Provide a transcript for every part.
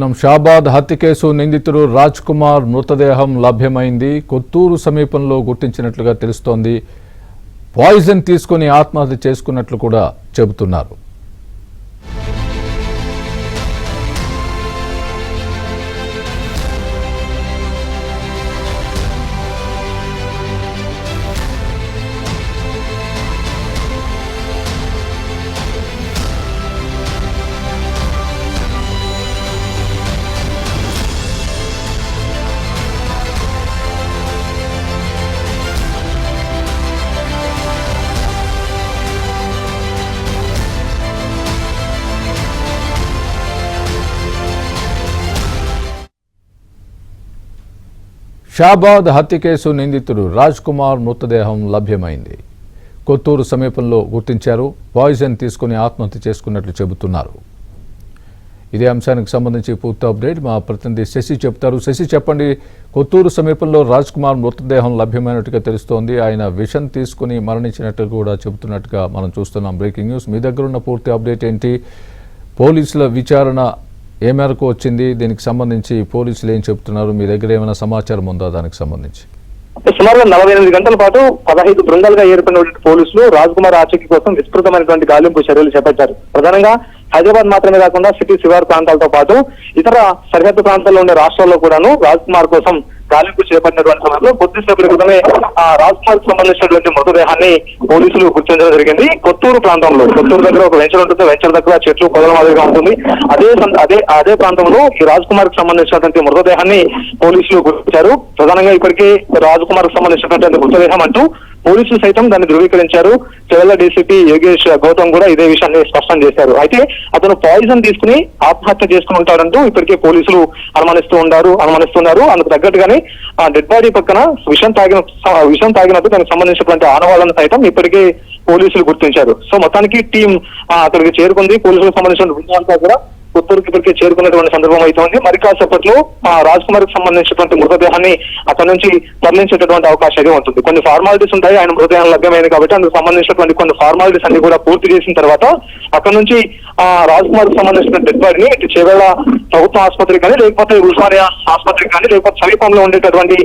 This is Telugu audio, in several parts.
షాబాద్ హత్య కేసు నిందితుడు రాజ్ కుమార్ మృతదేహం లభ్యమైంది. కొత్తూరు సమీపంలో గుర్తించినట్లుగా తెలుస్తోంది. పాయిజన్ తీసుకుని ఆత్మహత్య చేసుకున్నట్లు కూడా చెబుతున్నారు. షాబాద్ హత్య కేసు నిందితుడు రాజ్ కుమార్ మృతదేహం లభ్యమైంది. కొత్తూరు సమీపంలో గుర్తించారు. పాయిజన్ తీసుకుని ఆత్మహత్య చేసుకున్నట్లు చెబుతున్నారు. ఇదే అంశానికి సంబంధించి పూర్తి అప్డేట్ మా ప్రతినిధి శశి చెప్తారు. శశి, చెప్పండి. కొత్తూరు సమీపంలో రాజ్ కుమార్ మృతదేహం లభ్యమైనట్టుగా తెలుస్తోంది. ఆయన విషం తీసుకుని మరణించినట్టు కూడా చెబుతున్నట్టుగా మనం చూస్తున్నాం. Breaking news. మీ దగ్గర ఉన్న పూర్తి అప్డేట్ ఏంటి? పోలీసుల విచారణ ఏ మేరకు వచ్చింది? దీనికి సంబంధించి పోలీసులు ఏం చెప్తున్నారు? మీ దగ్గర ఏమైనా సమాచారం ఉందా దానికి సంబంధించి? సుమారుగా 48 గంటల పాటు 15 బృందాలుగా ఏర్పడినటువంటి పోలీసులు రాజ్ కుమార్ ఆచూకీ కోసం విస్తృతమైనటువంటి గాలింపు చర్యలు చేపట్టారు. ప్రధానంగా హైదరాబాద్ మాత్రమే కాకుండా సిటీ శివారు ప్రాంతాలతో పాటు ఇతర సరిహద్దు ప్రాంతాల్లో ఉండే రాష్ట్రాల్లో కూడాను రాజ్ కుమార్ కోసం గాలింపు చేపట్టినటువంటి సమయంలో కొద్దిసేపటి క్రితమే రాజ్ కుమార్ కు సంబంధించినటువంటి మృతదేహాన్ని పోలీసులు గుర్తించడం జరిగింది. కొత్తూరు ప్రాంతంలో, కొత్తూరు దగ్గర ఒక వెంచర్ ఉంటుంది. వెంచర్ దగ్గర చెట్లు పొదల మాదిరిగా ఉంటుంది. అదే ప్రాంతంలో ఈ రాజ్ కుమార్ కు సంబంధించినటువంటి మృతదేహాన్ని పోలీసులు గుర్తించారు. ప్రధానంగా ఇప్పటికే రాజ్ కుమార్ కు సంబంధించినటువంటి మృతదేహం అంటూ పోలీసులు సైతం దాన్ని ధృవీకరించారు. చెవెళ్ల డీసీపీ యోగేష్ గౌతమ్ కూడా ఇదే విషయాన్ని స్పష్టం చేశారు. అయితే అతను పాయిజన్ తీసుకుని ఆత్మహత్య చేసుకుని ఉంటాడంటూ ఇప్పటికే పోలీసులు అనుమానిస్తున్నారు. అందుకు తగ్గట్టుగానే ఆ డెడ్ బాడీ పక్కన విషం తాగినట్టు దానికి సంబంధించినటువంటి ఆనవాళ్లను సైతం ఇప్పటికే పోలీసులు గుర్తించారు. సో మొత్తానికి టీం అక్కడికి చేరుకుంది. పోలీసులకు సంబంధించిన బృందాలంతా కూడా కొత్తూరుకి ఇప్పటికే చేరుకున్నటువంటి సందర్భం అవుతోంది. మరి కాసేపట్లో రాజ్ కుమార్ కు సంబంధించినటువంటి మృతదేహాన్ని అక్కడి నుంచి తరలించేటటువంటి అవకాశం అయితే ఉంటుంది. కొన్ని ఫార్మాలిటీస్ ఉంటాయి. ఆయన మృతదేహం లభ్యమైంది కాబట్టి అందుకు సంబంధించినటువంటి కొన్ని ఫార్మాలిటీస్ అన్ని కూడా పూర్తి చేసిన తర్వాత అక్కడ నుంచి రాజ్ కుమార్ కు సంబంధించిన డెడ్ బాడీని ఇటు చేవేళ్ల ప్రభుత్వ ఆసుపత్రికి కానీ, లేకపోతే ఉస్మానియా ఆసుపత్రికి కానీ, లేకపోతే సమీపంలో ఉండేటటువంటి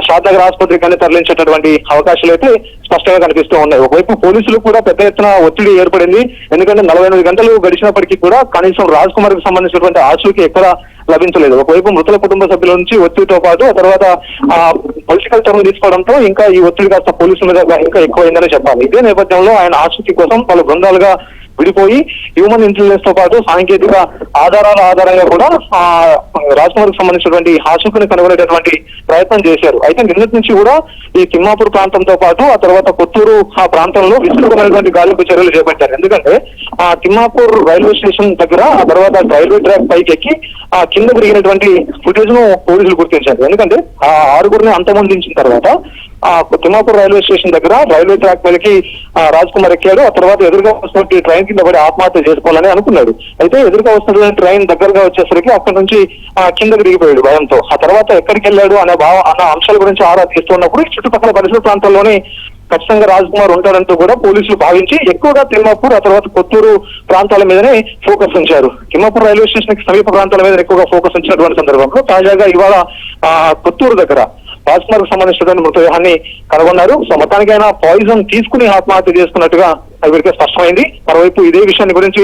షాద్నగర్ ఆసుపత్రికి కానీ తరలించేటటువంటి అవకాశాలు అయితే స్పష్టంగా కనిపిస్తూ ఉన్నాయి. ఒకవైపు పోలీసులు కూడా పెద్ద ఎత్తున ఒత్తిడి ఏర్పడింది. ఎందుకంటే 48 గంటలు గడిచినప్పటికీ కూడా కనీసం రాజ్ కుమార్ కు సంబంధించినటువంటి ఆచూకీ ఎక్కడ లభించలేదు. ఒకవైపు మృతుల కుటుంబ సభ్యుల నుంచి ఒత్తిడితో పాటు ఆ తర్వాత పొలిటికల్ టర్న్ తీసుకోవడంతో ఇంకా ఈ ఒత్తిడి కాస్త పోలీసుల మీద ఇంకా ఎక్కువైందనే చెప్పాలి. ఇదే నేపథ్యంలో ఆయన ఆచూకీ కోసం పలు బృందాలుగా విడిపోయి హ్యూమన్ ఇంటెలిజెన్స్ తో పాటు సాంకేతిక ఆధారాల ఆధారంగా కూడా రాజ్ కుమార్ కు సంబంధించినటువంటి ఆచూకీని కనుగొనేటటువంటి ప్రయత్నం చేశారు. అయితే నిన్నటి నుంచి కూడా ఈ తిమ్మాపూర్ ప్రాంతంతో పాటు ఆ తర్వాత కొత్తూరు ఆ ప్రాంతంలో విస్తృతమైనటువంటి గాలింపు చర్యలు చేపట్టారు. ఎందుకంటే ఆ తిమ్మాపూర్ రైల్వే స్టేషన్ దగ్గర ఆ తర్వాత రైల్వే ట్రాక్ పైకి ఎక్కి ఆ కింద తిరిగినటువంటి ఫుటేజ్ ను పోలీసులు గుర్తించారు. ఎందుకంటే ఆ 6గురిని అంతమొందించిన తర్వాత ఆ తిమ్మాపూర్ రైల్వే స్టేషన్ దగ్గర రైల్వే ట్రాక్ మీదకి రాజ్ కుమార్ ఎక్కాడు. ఆ తర్వాత ఎదురుగా వస్తున్నటువంటి ట్రైన్ కింద పడి ఆత్మహత్య చేసుకోవాలని అనుకున్నాడు. అయితే ఎదురుగా వస్తున్నటువంటి ట్రైన్ దగ్గరగా వచ్చేసరికి అక్కడి నుంచి కిందకి దిగిపోయాడు భయంతో. ఆ తర్వాత ఎక్కడికి వెళ్ళాడు అన్న అంశాల గురించి ఆరా తీస్తున్నప్పుడు చుట్టుపక్కల పరిసర ప్రాంతాల్లోనే ఖచ్చితంగా రాజ్ కుమార్ ఉంటాడంటూ కూడా పోలీసులు భావించి ఎక్కువగా తిమ్మాపూర్ ఆ తర్వాత కొత్తూరు ప్రాంతాల మీదనే ఫోకస్ ఉంచారు. తిమ్మాపూర్ రైల్వే స్టేషన్ కి సమీప ప్రాంతాల మీద ఎక్కువగా ఫోకస్ ఉంచినటువంటి సందర్భంలో తాజాగా ఇవాళ కొత్తూరు దగ్గర రాజ్ కుమార్ కు సంబంధించినటువంటి మృతదేహాన్ని కనుగొన్నారు. సో మొత్తానికైనా పాయిజన్ తీసుకుని ఆత్మహత్య చేసుకున్నట్టుగా ఇప్పటికే స్పష్టమైంది. మరోవైపు ఇదే విషయాన్ని గురించి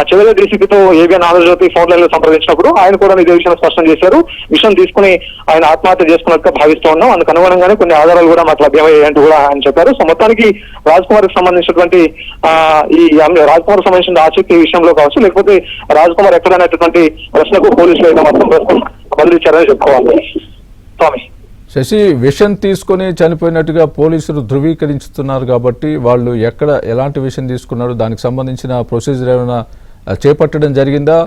చెవెళ్ల డీసీపీతో ఏబిఎన్ ఆంధ్రజ్యోతి ఫోన్ లైన్ లో సంప్రదించినప్పుడు ఆయన కూడా ఇదే విషయాన్ని స్పష్టం చేశారు. విషయం తీసుకుని ఆయన ఆత్మహత్య చేసుకున్నట్టుగా భావిస్తూ ఉన్నాం. అందుకు అనుగుణంగానే కొన్ని ఆధారాలు కూడా మాకు లభ్యమయ్యాయంటూ కూడా ఆయన చెప్పారు. సో మొత్తానికి రాజ్ కుమార్ కి సంబంధించినటువంటి రాజ్ కుమార్ సంబంధించిన ఆచూకీ విషయంలో కావచ్చు, లేకపోతే రాజ్ కుమార్ ఎక్కడనేటటువంటి ప్రశ్నకు పోలీసులు అయితే మొత్తం ప్రస్తుతం బదిలిచ్చారని చెప్పుకోవాలి. స్వామి శశి, విషం తీసుకొని చనిపోయినట్టుగా పోలీసులు ధృవీకరించుతున్నారు కాబట్టి వాళ్ళు ఎలాంటి విషయం తీసుకున్నారు, దానికి సంబంధించిన ప్రొసీజర్ ఏమైనా చేపట్టడం జరిగిందా?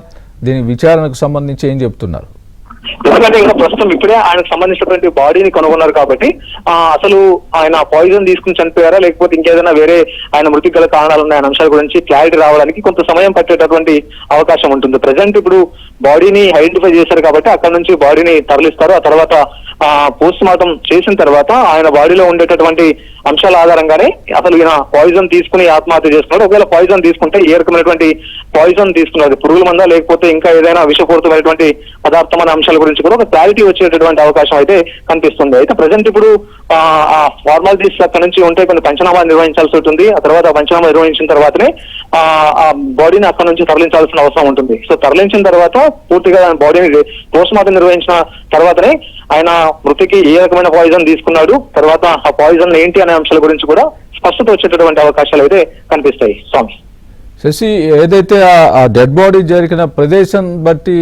దీని విచారణకు సంబంధించి ఏం చెప్తున్నారు? ఎందుకంటే ఇంకా ప్రస్తుతం ఇప్పుడే ఆయనకు సంబంధించినటువంటి బాడీని కనుగొన్నారు కాబట్టి అసలు ఆయన పాయిజన్ తీసుకుని చనిపోయారా లేకపోతే ఇంకేదైనా వేరే ఆయన మృతికి గల కారణాలు ఉన్నాయన్న అంశాల గురించి క్లారిటీ రావడానికి కొంత సమయం పట్టేటటువంటి అవకాశం ఉంటుంది. ప్రజెంట్ ఇప్పుడు బాడీని ఐడెంటిఫై చేశారు కాబట్టి అక్కడ నుంచి బాడీని తరలిస్తారు. ఆ తర్వాత పోస్ట్ మార్టం చేసిన తర్వాత ఆయన బాడీలో ఉండేటటువంటి అంశాల ఆధారంగానే అసలు ఈయన పాయిజన్ తీసుకుని ఆత్మహత్య చేసుకున్నాడు. ఒకవేళ పాయిజన్ తీసుకుంటే ఏ రకమైనటువంటి పాయిజన్ తీసుకున్నది, పురుగుల మందా లేకపోతే ఇంకా ఏదైనా విషపూరితమైనటువంటి పదార్థం అనే అంశాల గురించి కూడా ఒక క్లారిటీ వచ్చేటటువంటి అవకాశం అయితే కనిపిస్తుంది. అయితే ప్రజెంట్ ఇప్పుడు ఆ ఫార్మాలిటీస్ అక్కడ నుంచి ఉంటే కొన్ని పంచనామా నిర్వహించాల్సి ఉంటుంది. ఆ తర్వాత పంచనామా నిర్వహించిన తర్వాతనే ఆ బాడీని అక్కడ నుంచి తరలించాల్సిన అవసరం ఉంటుంది. సో తరలించిన తర్వాత పూర్తిగా బాడీని పోస్ట్ మార్టం నిర్వహించిన తర్వాతనే ఆయన మృతికి ఏ రకమైన పాయిజన్ తీసుకున్నాడు, తర్వాత ఆ పాయిజన్ ఏంటి అనే అంశాల గురించి కూడా స్పష్టత వచ్చేటటువంటి అవకాశాలు అయితే కనిపిస్తాయి. స్వామి శశి, ఏదైతే ఆ డెడ్ బాడీ జరిగిన ప్రదేశం బట్టి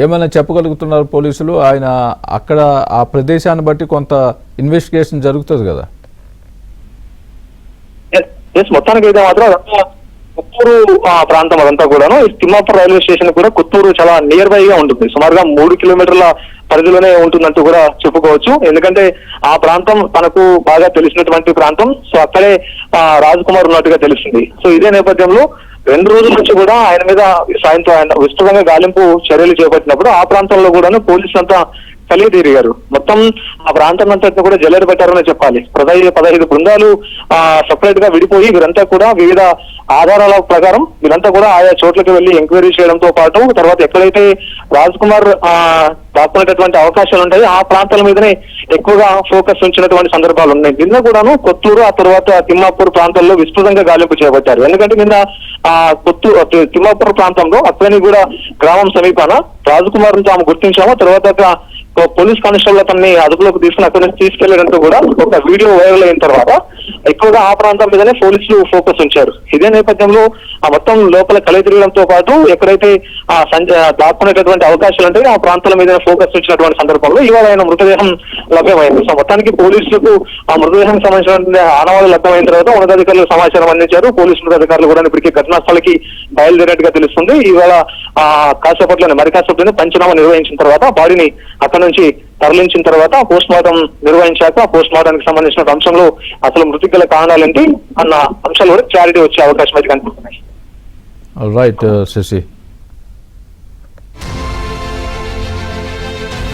ఏమైనా చెప్పగలుగుతున్నారు పోలీసులు? ఆయన అక్కడ ఆ ప్రదేశాన్ని బట్టి కొంత ఇన్వెస్టిగేషన్ జరుగుతుంది కదా? మొత్తానికి అయితే మాత్రం అదంతా కొత్తూరు ప్రాంతం అదంతా కూడాను. ఈ తిమ్మాపూర్ రైల్వే స్టేషన్ కూడా కొత్తూరు చాలా నియర్ బై గా ఉంటుంది. సుమారుగా 3 కిలోమీటర్ల పరిధిలోనే ఉంటుందంటూ కూడా చెప్పుకోవచ్చు. ఎందుకంటే ఆ ప్రాంతం తనకు బాగా తెలిసినటువంటి ప్రాంతం. సో అక్కడే రాజ్ కుమార్ ఉన్నట్టుగా తెలిసింది. సో ఇదే నేపథ్యంలో 2 రోజుల నుంచి కూడా ఆయన మీద సాయంత్రం ఆయన విస్తృతంగా గాలింపు చర్యలు చేపట్టినప్పుడు ఆ ప్రాంతంలో కూడాను పోలీసులు అంతా కలిగి తిరిగారు. మొత్తం ఆ ప్రాంతం అంతా కూడా జల్లెడ పెట్టారని చెప్పాలి. 15 బృందాలు సపరేట్ గా విడిపోయి వీరంతా కూడా వివిధ ఆధారాల ప్రకారం వీరంతా కూడా ఆయా చోట్లకి వెళ్లి ఎంక్వైరీ చేయడంతో పాటు తర్వాత ఎక్కడైతే రాజ్ కుమార్ దాక్కునేటటువంటి అవకాశాలు ఉంటాయి ఆ ప్రాంతాల మీదనే ఎక్కువగా ఫోకస్ ఉంచినటువంటి సందర్భాలు ఉన్నాయి. నిన్న కూడాను కొత్తూరు ఆ తర్వాత తిమ్మాపూర్ ప్రాంతాల్లో విస్తృతంగా గాలింపు చేపట్టారు. ఎందుకంటే నిన్న తిమ్మాపూర్ ప్రాంతంలో అక్వేనిగూడ గ్రామం సమీపాన రాజ్ కుమార్ ను తాము గుర్తించాము, తర్వాత పోలీస్ కానిస్టేబుల్ అతన్ని అదుపులోకి తీసుకుని అక్కడి నుంచి తీసుకెళ్లడంతో కూడా ఒక వీడియో వైరల్ అయిన తర్వాత ఎక్కువగా ఆ ప్రాంతం మీదనే పోలీసులు ఫోకస్ ఉంచారు. ఇదే నేపథ్యంలో ఆ మొత్తం లోపల కలితిరగడంతో పాటు ఎక్కడైతే దాక్కునేటటువంటి అవకాశాలు ఉంటాయి ఆ ప్రాంతాల మీద ఫోకస్ ఉంచినటువంటి సందర్భంలో ఇవాళ ఆయన మృతదేహం లభ్యమైంది. సో మొత్తానికి పోలీసులకు ఆ మృతదేహానికి సంబంధించిన ఆనవాళ్లు లభ్యమైన తర్వాత ఉన్నతాధికారులకు సమాచారం అందించారు. పోలీసు ఉన్నతాధికారులు కూడా ఇప్పటికీ ఘటనా స్థలికి బయలుదేరినట్టుగా తెలుస్తుంది. ఇవాళ మరి కాసేపట్లోనే పంచనామా నిర్వహించిన తర్వాత బాడీని అక్కడ నుంచి తరలించిన తర్వాత పోస్ట్ మార్టం నిర్వహించాక పోస్ట్ మార్టానికి సంబంధించిన అంశంలో అసలు మృతికి గల కారణాలేంటి అన్న అంశాలు కూడా క్లారిటీ వచ్చే అవకాశం అయితే కనిపిస్తున్నాయి. రైట్ శశి.